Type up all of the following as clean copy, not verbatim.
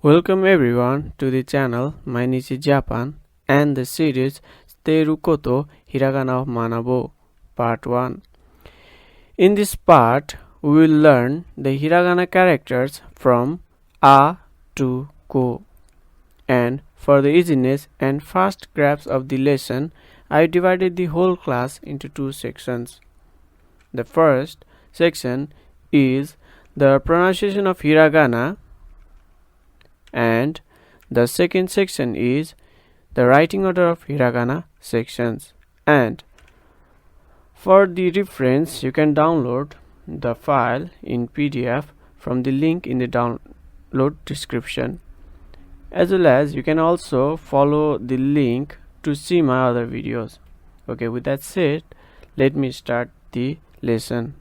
Welcome everyone to the channel. My name is Japan and the series 知っていること Hiragana of manabou Part 1. In this part, we will learn the Hiragana characters from A to Ko. And for the easiness and fast grasp of the lesson, I divided the whole class into two sections. The first section is the pronunciation of Hiragana, and the second section is the writing order of Hiragana sections. And for the reference, you can download the file in PDF from the link in the download description, as well as you can also follow the link to see my other videos. Okay, with that said, let me start the lesson.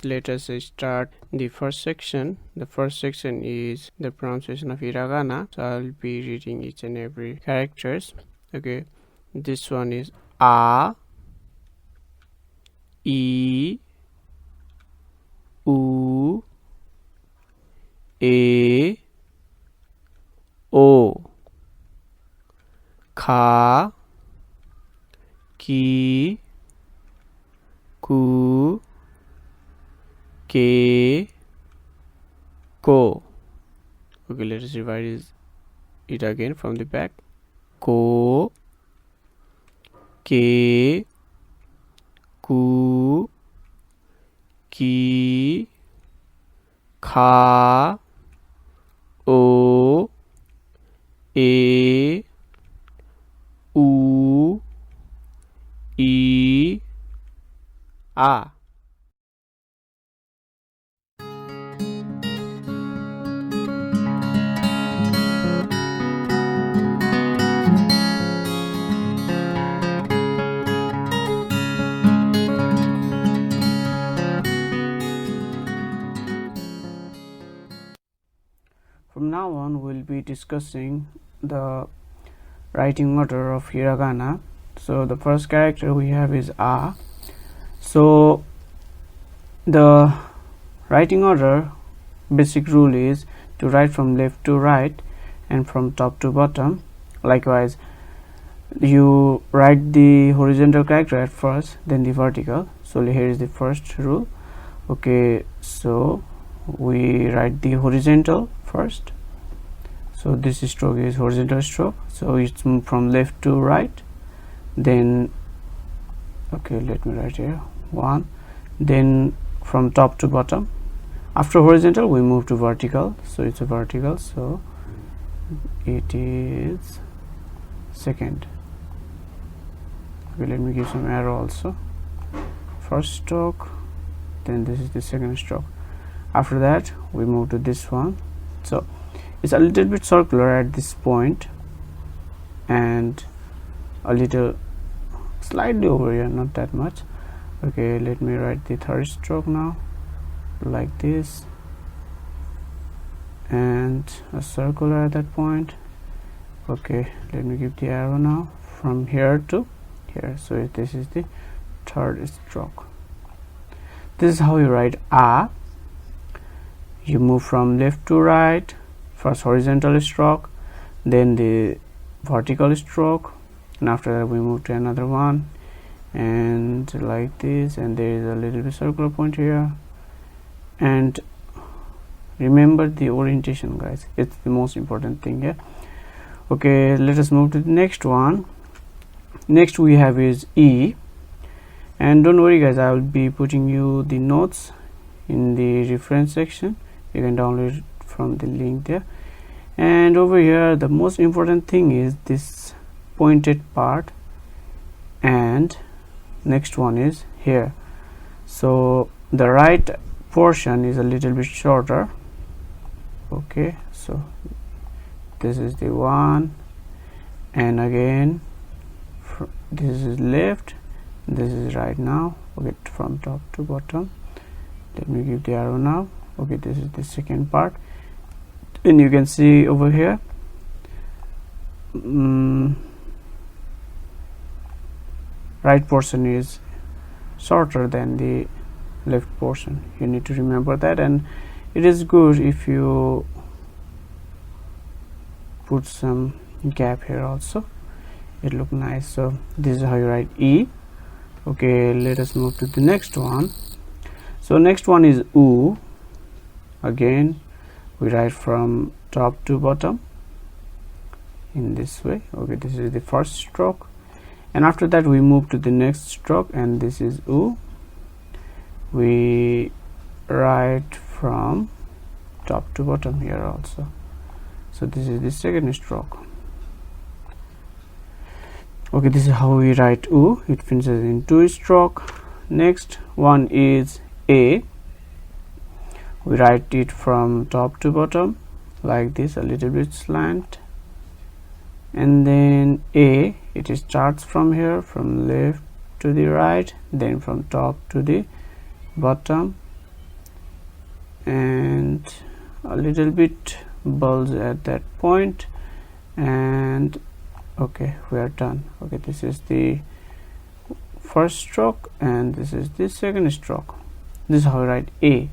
Let us start the first section. The first section is the pronunciation of Hiragana. So I'll be reading each and every characters. Okay, this one is A, I, U, E, O, Ka, Ki, Ku, Ke, Ko. Okay, let us revise it again from the back. Ko, Ke, Ku, Ki, Ka, O, E, U, I, A. From now on, we'll be discussing the writing order of Hiragana. So the first character we have is A. So the writing order basic rule is to write from left to right and from top to bottom. Likewise, you write the horizontal character at first, then the vertical. So here is the first rule. Okay, so we write the horizontal first. So this stroke is horizontal stroke, so it's from left to right. Then okay, let me write here 1, then from top to bottom. After horizontal we move to vertical, so it's a vertical, so it is second. Okay, let me give some arrow also. First stroke, then this is the second stroke. After that we move to this one. So it's a little bit circular at this point and a little slightly over here, not that much. Okay, let me write the third stroke now, like this, and a circular at that point. Okay, let me give the arrow now from here to here, so this is the third stroke. This is how you write A. You move from left to right, first horizontal stroke, then the vertical stroke, and after that we move to another one, and like this, and there is a little bit circular point here. And remember the orientation, guys, it's the most important thing here. Okay, let us move to the next one. Next we have is E, and don't worry guys, I will be putting you the notes in the reference section. You can download it from the link there. And over here the most important thing is this pointed part, and next one is here. So the right portion is a little bit shorter. Okay, so this is the one, and again this is left, this is right now. Okay, from top to bottom. Let me give the arrow now. Okay, this is the second part, and you can see over here right portion is shorter than the left portion. You need to remember that, and it is good if you put some gap here also. It look nice. So this is how you write E. Okay, let us move to the next one. So next one is U. Again we write from top to bottom in this way. Okay, this is the first stroke, and after that we move to the next stroke, and this is U. We write from top to bottom here also. So this is the second stroke. Okay, this is how we write U. It finishes in 2 stroke. Next one is A. We write it from top to bottom like this, a little bit slant, and then A, it starts from here, from left to the right, then from top to the bottom, and a little bit bulge at that point, and okay, we are done. Okay, this is the first stroke and this is the second stroke. This is how we write A.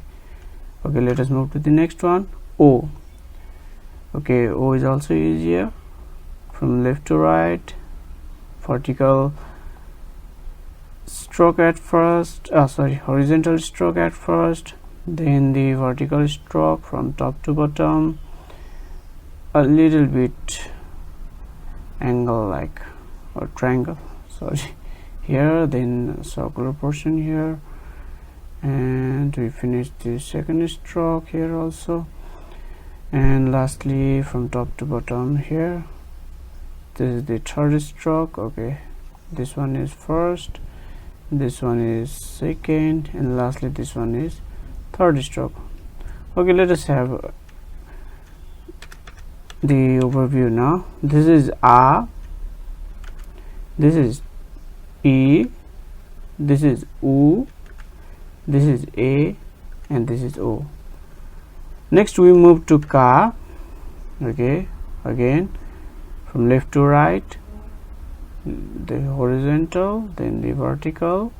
Okay, let us move to the next one, O. Okay, O is also easier, from left to right, vertical stroke at first, horizontal stroke at first, then the vertical stroke from top to bottom, a little bit angle like, or triangle, sorry, here, then circular portion here, and we finish the second stroke here also, and lastly from top to bottom here. This is the third stroke. Okay, this one is first, this one is second, and lastly this one is third stroke. Okay, let us have the overview now. This is A, this is E, this is U, this is A, and this is O. Next we move to Ka. Okay, again from left to right, the horizontal, then the vertical.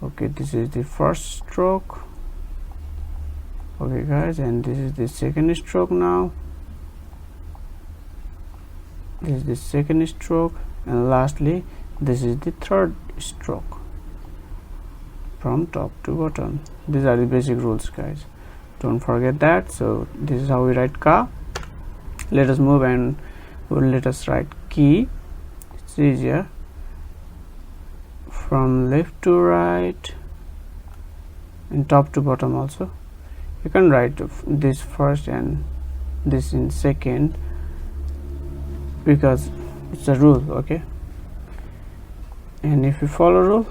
Okay, this is the first stroke. Okay guys, and this is the second stroke now. This is the second stroke, and lastly this is the third stroke from top to bottom. These are the basic rules, guys, don't forget that. So this is how we write Ka. Let us move and let us write Ki. It's easier, from left to right and top to bottom also. You can write this first and this in second because it's a rule. Okay, and if you follow rule,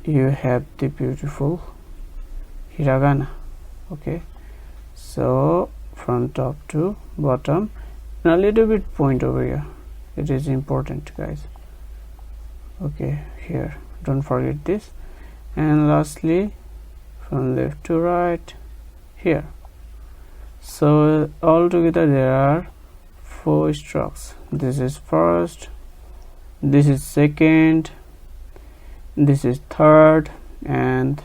you have the beautiful hiragana. Okay, so from top to bottom, and a little bit point over here, it is important, guys. Okay, here, don't forget this, and lastly from left to right here. So altogether there are 4 strokes. This is first, this is second, this is third, and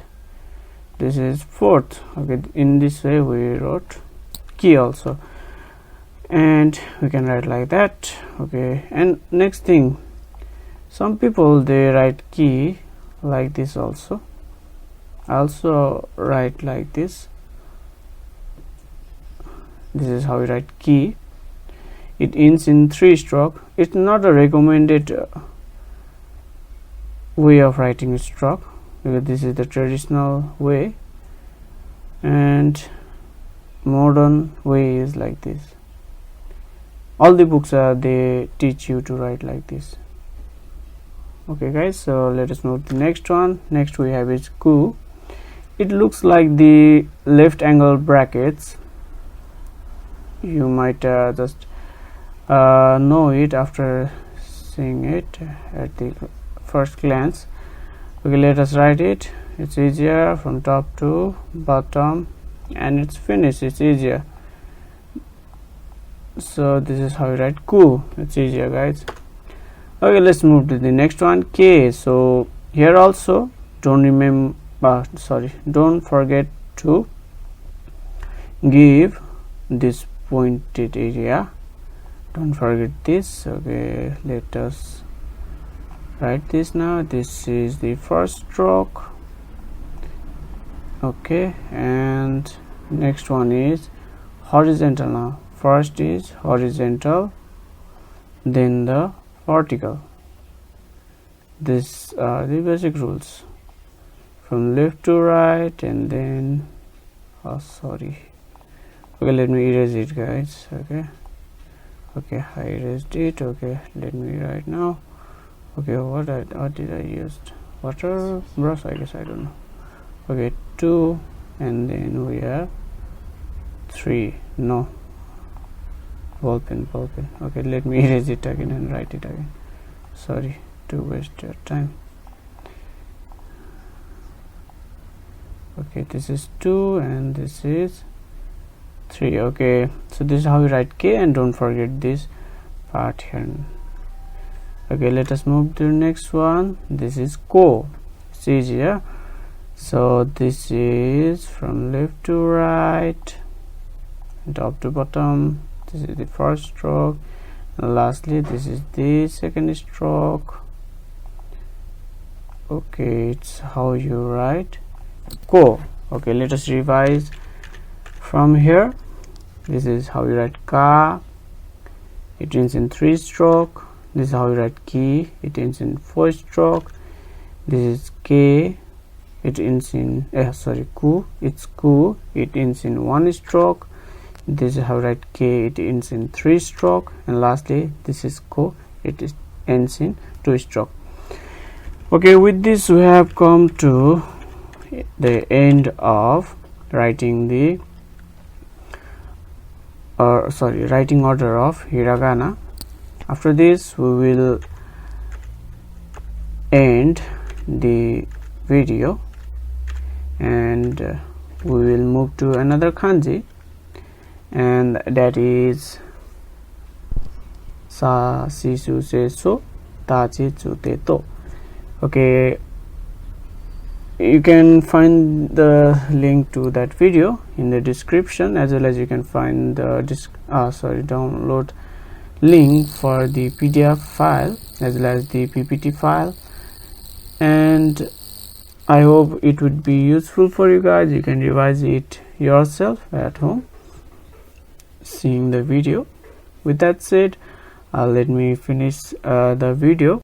this is fourth. Okay, in this way we wrote Ki also, and we can write like that. Okay, and next thing, some people they write Ki like this also. I also write like this. This is how we write Ki. It ends in 3 stroke. It's not a recommended way of writing a stroke, because this is the traditional way, and modern way is like this. All the books they teach you to write like this. Okay guys, so let us move to the next one. Next we have is Ku. It looks like the left angle brackets. You might just know it after seeing it at the first glance. Okay, let us write it. It's easier, from top to bottom, and it's finished. It's easier. So this is how you write Ku. It's easier, guys. Okay, let's move to the next one, K. So here also don't forget to give this pointed area. Don't forget this. Okay, let us write this now. This is the first stroke. Okay, and next one is horizontal. Now first is horizontal, then the vertical. These are the basic rules, from left to right, and then okay, let me erase it, guys. Okay, I erased it. Okay, let me write now. Okay, what did I use? Water brush, I guess, I don't know. Okay, 2, and then we have 3. No, ball pen. Okay, let me erase it again and write it again. Sorry to waste your time. Okay, this is 2 and this is 3. Okay, so this is how you write K, and don't forget this part here. Okay, let us move to the next one. This is Ko. It's easier. So this is from left to right, top to bottom. This is the first stroke, and lastly this is the second stroke. Okay, it's how you write Ko. Okay, let us revise from here. This is how you write Ka. It ends in 3 stroke. This is how you write Ki. It ends in 4 stroke. This is K. It ends in Ku. It's Ku. It ends in 1 stroke. This is how you write K. It ends in 3 stroke. And lastly, this is Ko. It ends in 2 stroke. Okay, with this we have come to the end of writing the writing order of hiragana. After this we will end the video, and we will move to another kanji, and that is sa si su se so ta chi chu te to. Okay, you can find the link to that video in the description, as well as you can find the download link for the PDF file as well as the PPT file. And I hope it would be useful for you guys. You can revise it yourself at home seeing the video. With that said, let me finish the video.